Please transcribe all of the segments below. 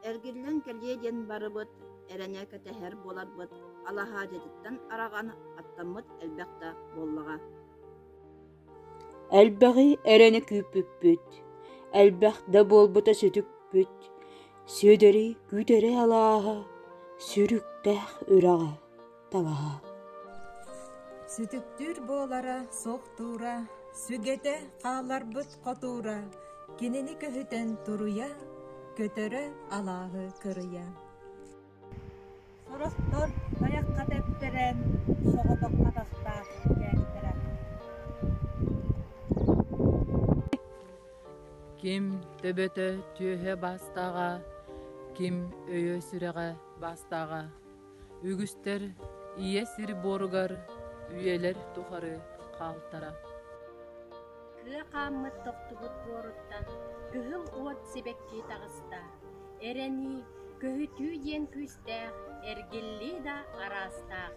Эргиллен келиеден барыбыт, эрене кәтәһәр боларбыт, алаха дедиттен араған аттамыт әлбәқта боллаға. Әлбәғи әрене күйпүппүт, әлбәқда болбыта сөтүкпүт, сөдери күтері алаға, сүрүктәх ыраға, талаға. Сүтүктүр болара соқтура, сүгете қаларбыт қотура, кенени көһүтен туруя, көтөрө алағы кырыя. Соростор даяққа тептерен, соғытыққа тастақ кәктерен. Ким төбөтө түйөһө бастаға, ким өйө сүрэҕэ бастаға. Үгүстер ие сир боругар, үйелер тухары қалтара. Кыа қаммыт тоқтубут боруттан, кыһыл уот сибекки тағыста. Эрени көһүтүү диэн күстәэх, эргилли да арастаах.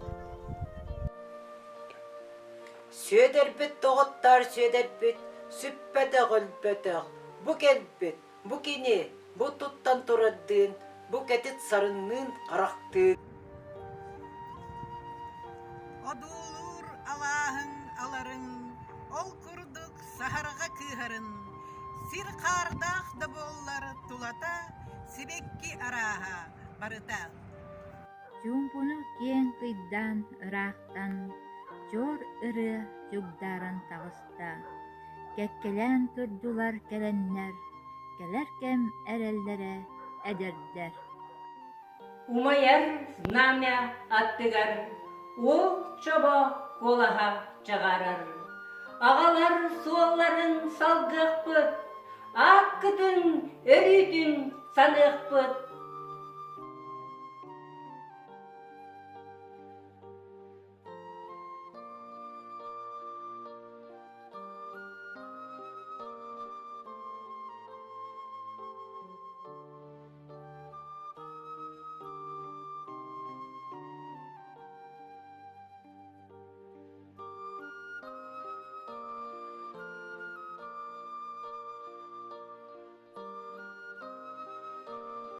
Сөдербіт тоғыттар сөдербіт, сүппәті ғылбәті. Бұ келбіт, бұ кене, бұ тұттан тұраддың, бұ кәтіт сарынның қарақтың. Одулур алаһың аларың, ол күрдік сахараға кыһарын. Сир қардақ да боллар тулата, сибекки араға барыта. Жумпуну кең кыйдан ырақтан, жор ыры жүгдарын тағыста. Кәккелән тұрдулар кәләннәр, кәләркәм әрәлдәрі әдердер. Умаяр знамя аттыгар, ол чоба колаға чағарар. Ағалар суалларын салғықпыт, ақ күтін өрүйтін санықпыт.